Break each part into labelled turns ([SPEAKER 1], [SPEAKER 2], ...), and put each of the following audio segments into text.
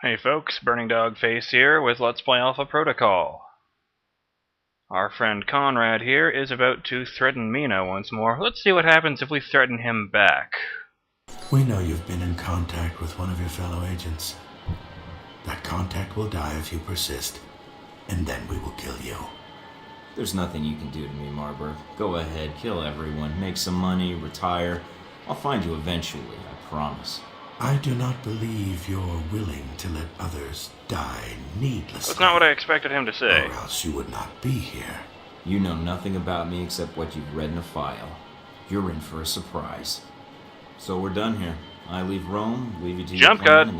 [SPEAKER 1] Hey folks, BurningDogFace here with Let's Play Alpha Protocol. Our friend Conrad here is about to threaten Mina once more. Let's see what happens if we threaten him back.
[SPEAKER 2] We know you've been in contact with one of your fellow agents. That contact will die if you persist, and then we will kill you.
[SPEAKER 3] There's nothing you can do to me, Marburg. Go ahead, kill everyone, make some money, retire. I'll find you eventually, I promise.
[SPEAKER 2] I do not believe you're willing to let others die needlessly.
[SPEAKER 1] That's not what I expected him to say.
[SPEAKER 2] Or else you would not be here.
[SPEAKER 3] You know nothing about me except what you've read in a file. You're in for a surprise. So we're done here. I leave Rome, leave you to your
[SPEAKER 1] Jump cut.
[SPEAKER 3] plan,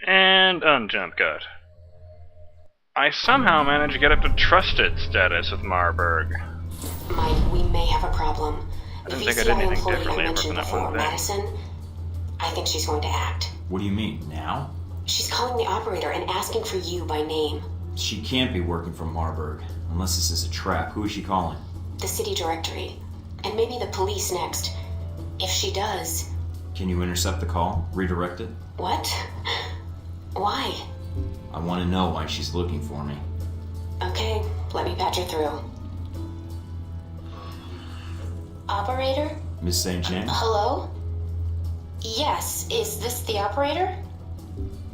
[SPEAKER 1] And unjump cut. I somehow managed to get up to trusted status with Marburg.
[SPEAKER 4] Mike, we may have a problem.
[SPEAKER 1] I didn't think I did anything differently apart from that one thing.
[SPEAKER 4] Madison, I think she's going to act.
[SPEAKER 3] What do you mean, now?
[SPEAKER 4] She's calling the operator and asking for you by name.
[SPEAKER 3] She can't be working for Marburg. Unless this is a trap. Who is she calling?
[SPEAKER 4] The city directory. And maybe the police next. If she does...
[SPEAKER 3] Can you intercept the call? Redirect it?
[SPEAKER 4] What? Why?
[SPEAKER 3] I want to know why she's looking for me.
[SPEAKER 4] Okay, let me patch her through. Operator?
[SPEAKER 3] Miss St. James?
[SPEAKER 4] Hello? Yes, is this the operator?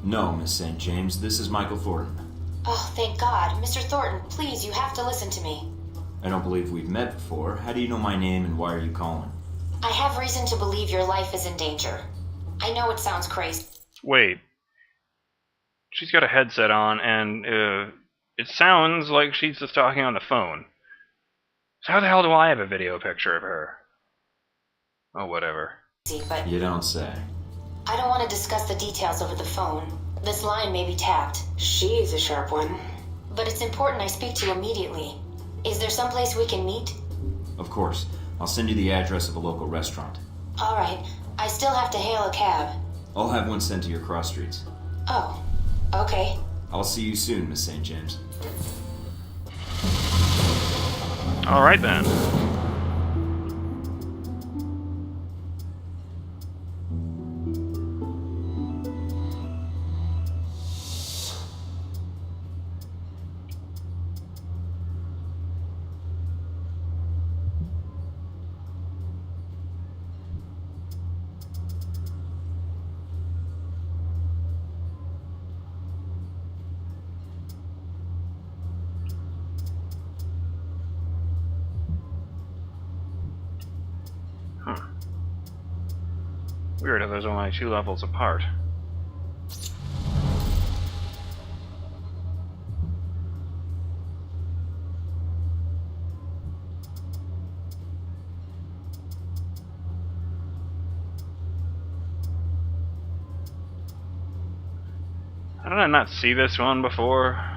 [SPEAKER 3] No, Miss St. James. This is Michael Thornton.
[SPEAKER 4] Oh, thank God. Mr. Thornton, please, you have to listen to me.
[SPEAKER 3] I don't believe we've met before. How do you know my name and why are you calling?
[SPEAKER 4] I have reason to believe your life is in danger. I know it sounds crazy.
[SPEAKER 1] Wait. She's got a headset on, and it sounds like she's just talking on the phone. So how the hell do I have a video picture of her? Oh, whatever.
[SPEAKER 4] But
[SPEAKER 3] You don't say.
[SPEAKER 4] I don't want to discuss the details over the phone. This line may be tapped. She's a sharp one. But it's important I speak to you immediately. Is there someplace we can meet?
[SPEAKER 3] Of course. I'll send you the address of a local restaurant.
[SPEAKER 4] All right. I still have to hail a cab.
[SPEAKER 3] I'll have one sent to your cross streets.
[SPEAKER 4] Oh, okay.
[SPEAKER 3] I'll see you soon, Miss St. James.
[SPEAKER 1] Alright then. Weird how there's only 2 levels apart. How did I not see this one before?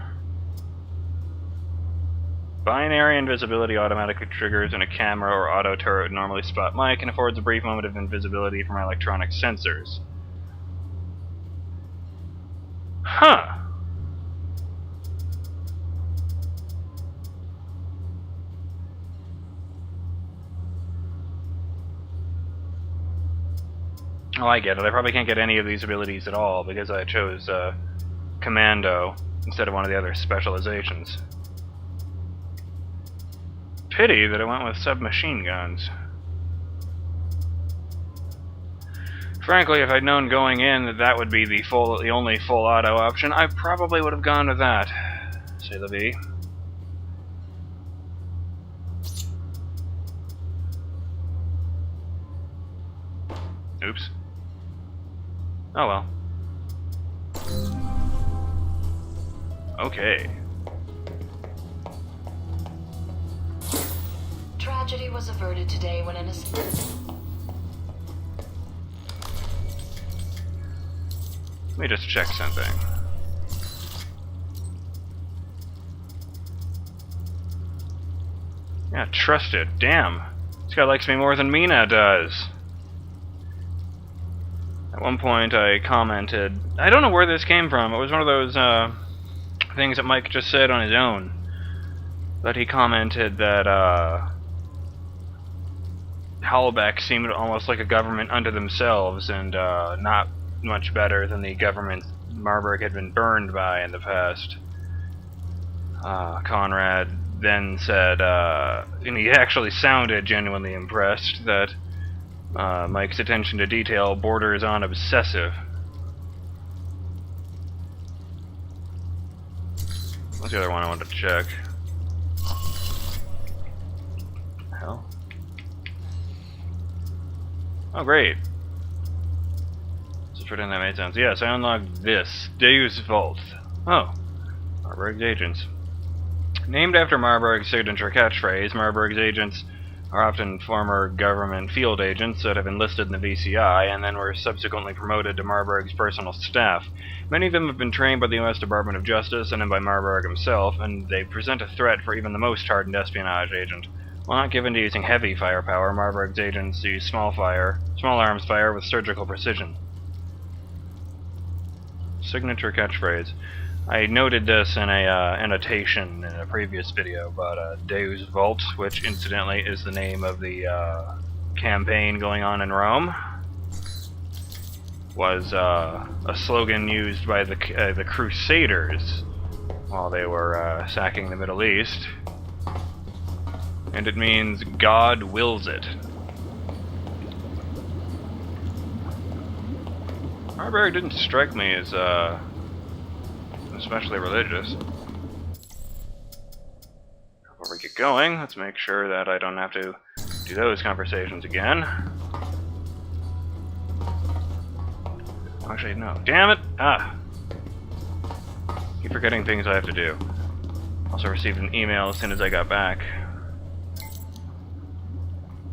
[SPEAKER 1] Binary invisibility automatically triggers when a camera or auto turret would normally spot Mike and affords a brief moment of invisibility from our electronic sensors. Huh. Oh, I get it. I probably can't get any of these abilities at all because I chose Commando instead of one of the other specializations. Pity that I went with submachine guns. Frankly, if I'd known going in that that would be the only full auto option, I probably would have gone with that. Say the V. Oops. Oh well. Okay.
[SPEAKER 5] Tragedy was averted today when an
[SPEAKER 1] Let me just check something. Yeah, trusted. Damn. This guy likes me more than Mina does. At one point I commented... I don't know where this came from. It was one of those things that Mike just said on his own. But he commented that Howlbeck seemed almost like a government unto themselves, and not much better than the government Marburg had been burned by in the past. Conrad then said, and he actually sounded genuinely impressed, that Mike's attention to detail borders on obsessive. What's the other one I wanted to check? Hell. Oh, great. Just pretend that made sense. Yes, I unlocked this. Deus Vault. Oh. Marburg's agents. Named after Marburg's signature catchphrase, Marburg's agents are often former government field agents that have enlisted in the VCI and then were subsequently promoted to Marburg's personal staff. Many of them have been trained by the U.S. Department of Justice and then by Marburg himself, and they present a threat for even the most hardened espionage agent. While not given to using heavy firepower, Marburg's agents use small arms fire with surgical precision. Signature catchphrase. I noted this in a annotation in a previous video, but Deus Vault, which incidentally is the name of the campaign going on in Rome, was a slogan used by the Crusaders while they were sacking the Middle East, and it means God wills it. Marburg didn't strike me as especially religious. Before we get going, let's make sure that I don't have to do those conversations again. Actually, no. Damn it! Keep forgetting things I have to do. Also received an email as soon as I got back.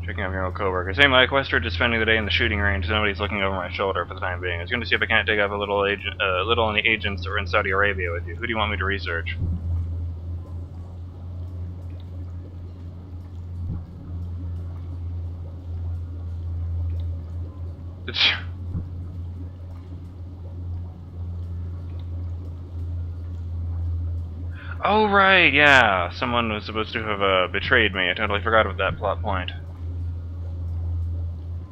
[SPEAKER 1] Checking out your old coworkers. Hey Mike, Westridge is spending the day in the shooting range. Nobody's looking over my shoulder for the time being. I was going to see if I can't dig up a little on the agents that were in Saudi Arabia with you. Who do you want me to research? Oh right, yeah. Someone was supposed to have betrayed me. I totally forgot about that plot point.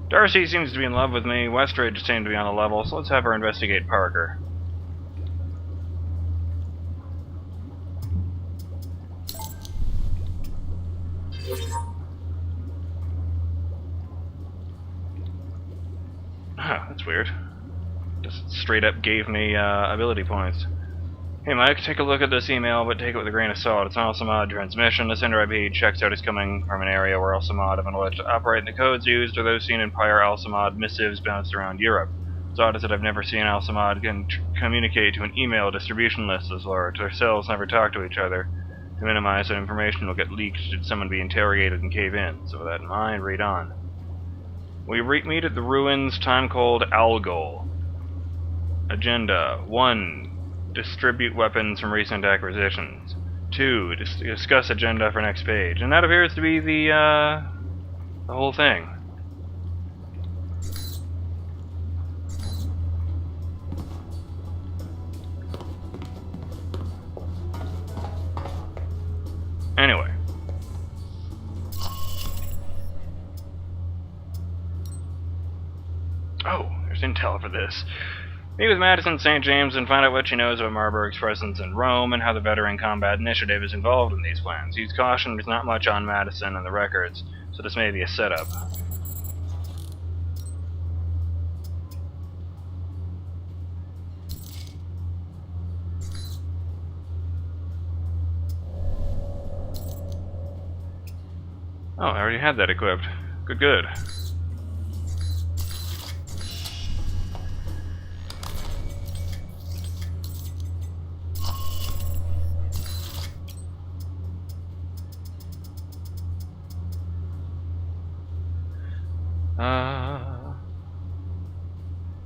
[SPEAKER 1] Darcy seems to be in love with me, Westridge seemed to be on the level, so let's have her investigate Parker. Huh, that's weird. Just straight up gave me ability points. Hey Mike, take a look at this email, but take it with a grain of salt. It's an Al-Samad transmission. The sender IP checks out as coming from an area where Al-Samad have been alleged to operate, and the codes used are those seen in prior Al-Samad missives bounced around Europe. It's odd is that I've never seen Al-Samad communicate to an email distribution list as large. Their cells never talk to each other. To minimize that information will get leaked should someone be interrogated and cave in. So with that in mind, read on. We meet at the ruins, time called Algol. Agenda 1. Distribute weapons from recent acquisitions. 2. Discuss agenda for next page. And that appears to be the whole thing. Anyway. Oh, there's intel for this. Meet with Madison St. James and find out what she knows about Marburg's presence in Rome and how the Veteran Combat Initiative is involved in these plans. Use caution, there's not much on Madison and the records, so this may be a setup. Oh, I already had that equipped. Good.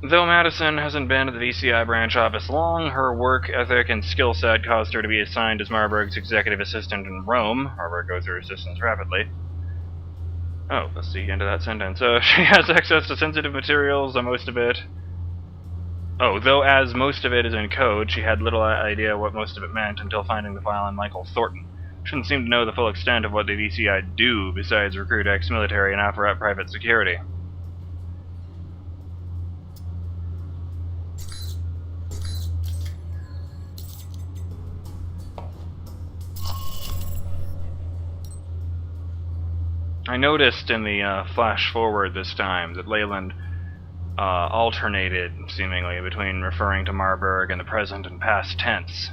[SPEAKER 1] Though Madison hasn't been at the VCI branch office long, her work ethic and skill set caused her to be assigned as Marburg's executive assistant in Rome. Marburg goes through assistants rapidly. Oh, that's the end of that sentence. She has access to sensitive materials, most of it. Oh, though as most of it is in code, she had little idea what most of it meant until finding the file on Michael Thornton. Shouldn't seem to know the full extent of what the VCI do besides recruit ex-military and offer up private security. I noticed in the flash forward this time that Leyland alternated, seemingly, between referring to Marburg in the present and past tense.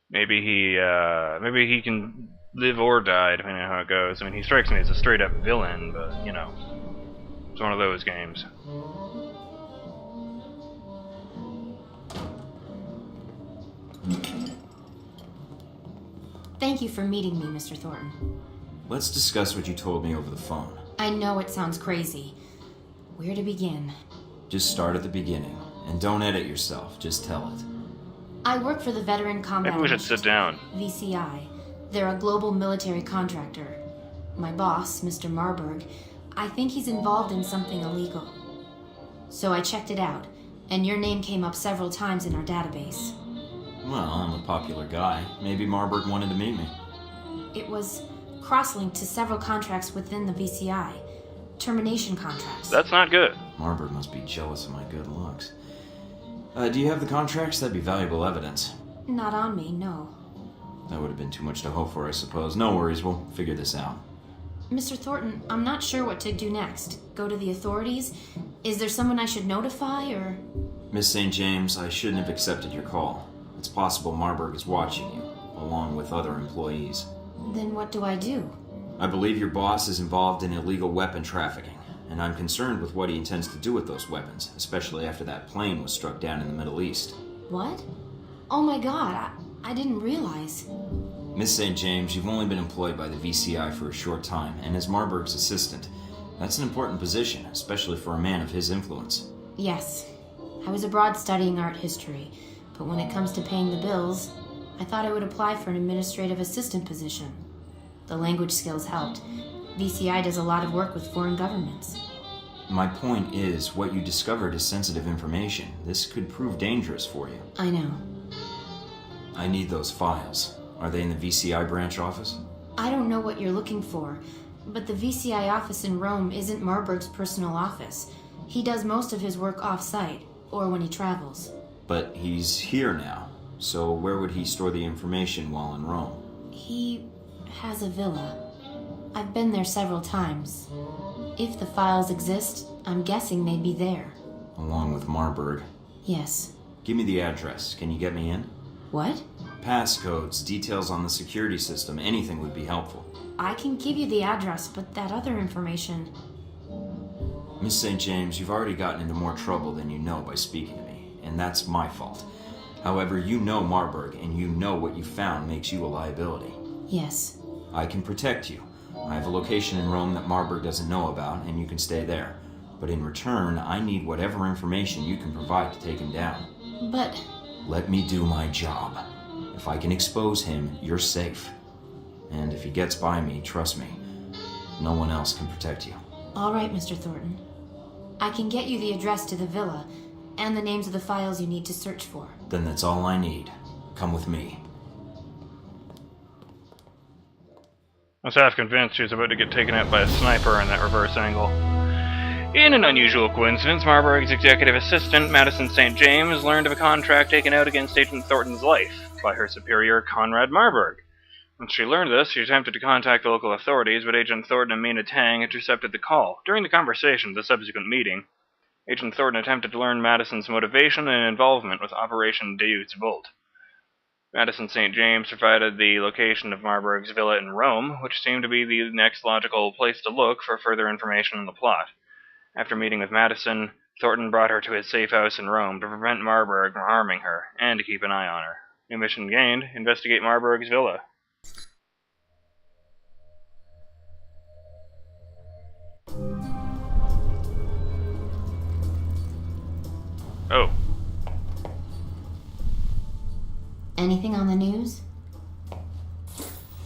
[SPEAKER 1] Maybe he can live or die, depending on how it goes. I mean, he strikes me as a straight-up villain, but, you know, it's one of those games.
[SPEAKER 4] Thank you for meeting me, Mr. Thornton.
[SPEAKER 3] Let's discuss what you told me over the phone.
[SPEAKER 4] I know it sounds crazy. Where to begin?
[SPEAKER 3] Just start at the beginning, and don't edit yourself, just tell it.
[SPEAKER 4] I work for the Veteran Combat
[SPEAKER 1] Maybe we should sit down.
[SPEAKER 4] VCI. They're a global military contractor. My boss, Mr. Marburg, I think he's involved in something illegal. So I checked it out, and your name came up several times in our database.
[SPEAKER 3] Well, I'm a popular guy. Maybe Marburg wanted to meet me.
[SPEAKER 4] It was cross-linked to several contracts within the VCI. Termination contracts.
[SPEAKER 1] That's not good.
[SPEAKER 3] Marburg must be jealous of my good looks. Do you have the contracts? That'd be valuable evidence.
[SPEAKER 4] Not on me, no.
[SPEAKER 3] That would have been too much to hope for, I suppose. No worries, we'll figure this out.
[SPEAKER 4] Mr. Thornton, I'm not sure what to do next. Go to the authorities? Is there someone I should notify, or...?
[SPEAKER 3] Miss St. James, I shouldn't have accepted your call. It's possible Marburg is watching you, along with other employees.
[SPEAKER 4] Then what do I do?
[SPEAKER 3] I believe your boss is involved in illegal weapon trafficking, and I'm concerned with what he intends to do with those weapons, especially after that plane was struck down in the Middle East.
[SPEAKER 4] What? Oh my god, I didn't realize.
[SPEAKER 3] Miss St. James, you've only been employed by the VCI for a short time, and as Marburg's assistant, that's an important position, especially for a man of his influence.
[SPEAKER 4] Yes. I was abroad studying art history, but when it comes to paying the bills, I thought I would apply for an administrative assistant position. The language skills helped. VCI does a lot of work with foreign governments.
[SPEAKER 3] My point is, what you discovered is sensitive information. This could prove dangerous for you.
[SPEAKER 4] I know.
[SPEAKER 3] I need those files. Are they in the VCI branch office?
[SPEAKER 4] I don't know what you're looking for, but the VCI office in Rome isn't Marburg's personal office. He does most of his work off-site, or when he travels.
[SPEAKER 3] But he's here now, so where would he store the information while in Rome?
[SPEAKER 4] He has a villa. I've been there several times. If the files exist, I'm guessing they'd be there.
[SPEAKER 3] Along with Marburg.
[SPEAKER 4] Yes.
[SPEAKER 3] Give me the address. Can you get me in?
[SPEAKER 4] What?
[SPEAKER 3] Passcodes, details on the security system, anything would be helpful.
[SPEAKER 4] I can give you the address, but that other information...
[SPEAKER 3] Miss St. James, you've already gotten into more trouble than you know by speaking to me, and that's my fault. However, you know Marburg, and you know what you found makes you a liability.
[SPEAKER 4] Yes.
[SPEAKER 3] I can protect you. I have a location in Rome that Marburg doesn't know about, and you can stay there. But in return, I need whatever information you can provide to take him down.
[SPEAKER 4] But...
[SPEAKER 3] Let me do my job. If I can expose him, you're safe. And if he gets by me, trust me, no one else can protect you.
[SPEAKER 4] All right, Mr. Thornton. I can get you the address to the villa, and the names of the files you need to search for.
[SPEAKER 3] Then that's all I need. Come with me.
[SPEAKER 1] I was half convinced she was about to get taken out by a sniper in that reverse angle. In an unusual coincidence, Marburg's executive assistant, Madison St. James, learned of a contract taken out against Agent Thornton's life by her superior, Conrad Marburg. Once she learned this, she attempted to contact the local authorities, but Agent Thornton and Mina Tang intercepted the call. During the conversation at the subsequent meeting, Agent Thornton attempted to learn Madison's motivation and involvement with Operation Deus Vult. Madison St. James provided the location of Marburg's villa in Rome, which seemed to be the next logical place to look for further information on the plot. After meeting with Madison, Thornton brought her to his safe house in Rome to prevent Marburg from harming her, and to keep an eye on her. New mission gained: investigate Marburg's villa. Oh.
[SPEAKER 4] Anything on the news?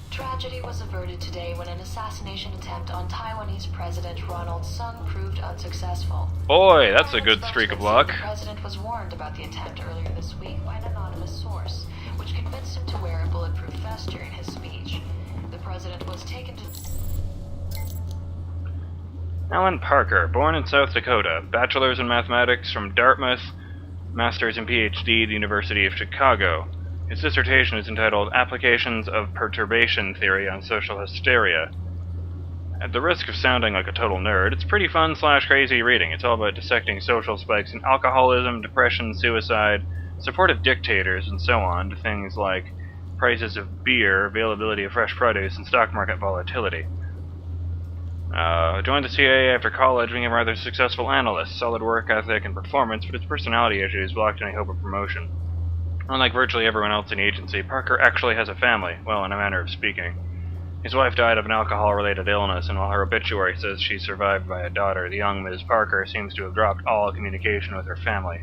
[SPEAKER 5] Tragedy was averted today when an assassination attempt on Taiwanese President Ronald Sung proved unsuccessful.
[SPEAKER 1] Boy, that's a good streak of luck.
[SPEAKER 5] The president was warned about the attempt earlier this week by an anonymous source, which convinced him to wear a bulletproof vest during his speech. The president was taken to...
[SPEAKER 1] Alan Parker, born in South Dakota, bachelor's in mathematics from Dartmouth, master's and PhD at the University of Chicago. His dissertation is entitled Applications of Perturbation Theory on Social Hysteria. At the risk of sounding like a total nerd, it's pretty fun/crazy reading. It's all about dissecting social spikes in alcoholism, depression, suicide, support of dictators, and so on, to things like prices of beer, availability of fresh produce, and stock market volatility. Joined the CIA after college, being a rather successful analyst, solid work ethic and performance, but his personality issues blocked any hope of promotion. Unlike virtually everyone else in the agency, Parker actually has a family, well, in a manner of speaking. His wife died of an alcohol-related illness, and while her obituary says she's survived by a daughter, the young Ms. Parker seems to have dropped all communication with her family.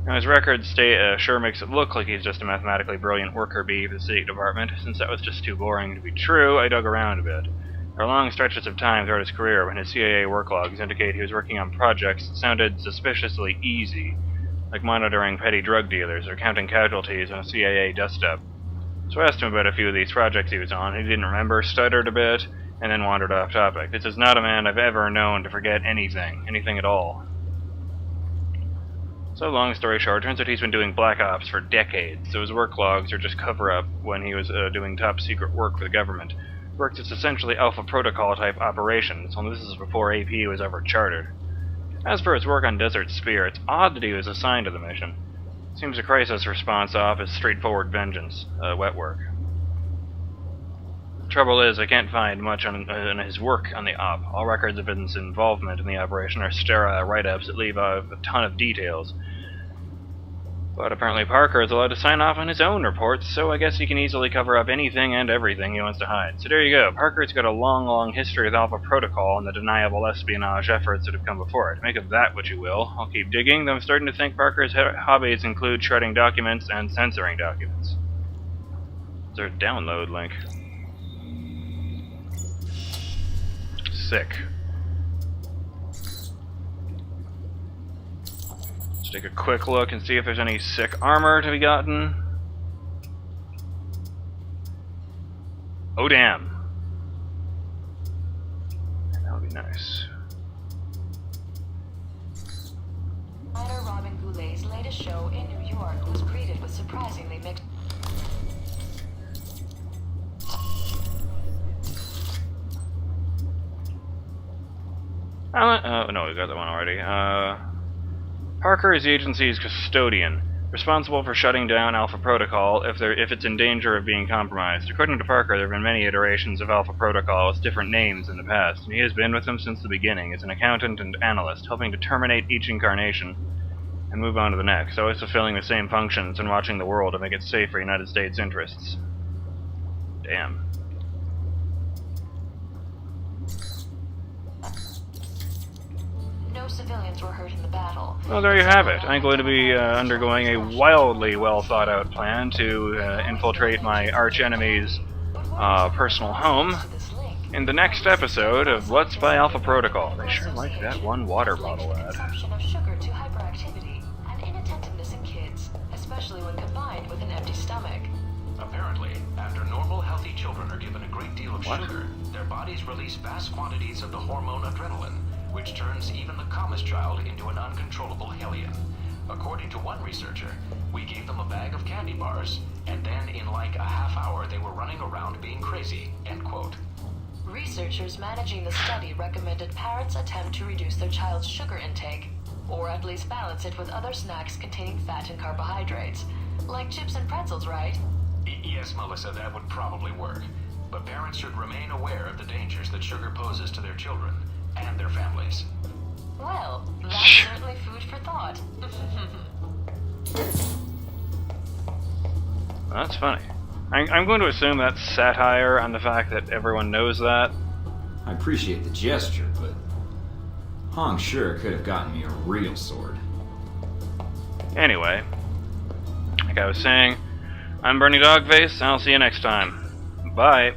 [SPEAKER 1] Now, his record sure makes it look like he's just a mathematically brilliant worker bee for the State Department. Since that was just too boring to be true, I dug around a bit. There are long stretches of time throughout his career when his CIA work logs indicate he was working on projects that sounded suspiciously easy, like monitoring petty drug dealers or counting casualties on a CIA dust-up. So I asked him about a few of these projects he was on. He didn't remember, stuttered a bit, and then wandered off topic. This is not a man I've ever known to forget anything at all. So long story short, turns out he's been doing Black Ops for decades, so his work logs are just cover-up when he was doing top-secret work for the government. Work that's essentially Alpha Protocol-type operations, only this is before AP was ever chartered. As for his work on Desert Spear, it's odd that he was assigned to the mission. Seems a crisis response off is straightforward vengeance, wet work. The trouble is, I can't find much on his work on the op. All records of his involvement in the operation are sterile write-ups that leave out a ton of details. But apparently Parker is allowed to sign off on his own reports, so I guess he can easily cover up anything and everything he wants to hide. So there you go. Parker's got a long history with Alpha Protocol and the deniable espionage efforts that have come before it. Make of that what you will. I'll keep digging, though I'm starting to think Parker's hobbies include shredding documents and censoring documents. Is there a download link? Sick. Take a quick look and see if there's any sick armor to be gotten. Oh damn. That would be nice.
[SPEAKER 5] Writer Robin Goulet's latest show in New York was greeted with surprisingly mixed.
[SPEAKER 1] Oh no, we got that one already. Parker is the agency's custodian, responsible for shutting down Alpha Protocol if it's in danger of being compromised. According to Parker, there have been many iterations of Alpha Protocol with different names in the past, and he has been with them since the beginning as an accountant and analyst, helping to terminate each incarnation and move on to the next, always fulfilling the same functions and watching the world to make it safe for United States interests. Damn.
[SPEAKER 5] No civilians were hurt in the battle.
[SPEAKER 1] Well, there you have it. I'm going to be undergoing a wildly well-thought-out plan to infiltrate my arch-enemy's personal home in the next episode of Let's Play Alpha Protocol. They sure like that one water bottle ad.
[SPEAKER 5] Of sugar to hyperactivity and inattentiveness in kids, especially when combined with an empty stomach.
[SPEAKER 6] Apparently, after normal, healthy children are given a great deal of sugar, their bodies release vast quantities of the hormone adrenaline, which turns even the calmest child into an uncontrollable hellion. According to one researcher, we gave them a bag of candy bars, and then in like a half hour they were running around being crazy, end quote.
[SPEAKER 5] Researchers managing the study recommended parents attempt to reduce their child's sugar intake, or at least balance it with other snacks containing fat and carbohydrates, like chips and pretzels, right?
[SPEAKER 6] Yes, Melissa, that would probably work. But parents should remain aware of the dangers that sugar poses to their children and their families.
[SPEAKER 5] Well, that's certainly food for thought.
[SPEAKER 1] That's funny. I'm going to assume that's satire on the fact that everyone knows that.
[SPEAKER 3] I appreciate the gesture, but Hong sure could have gotten me a real sword.
[SPEAKER 1] Anyway, like I was saying, I'm BurningDogFace, and I'll see you next time. Bye.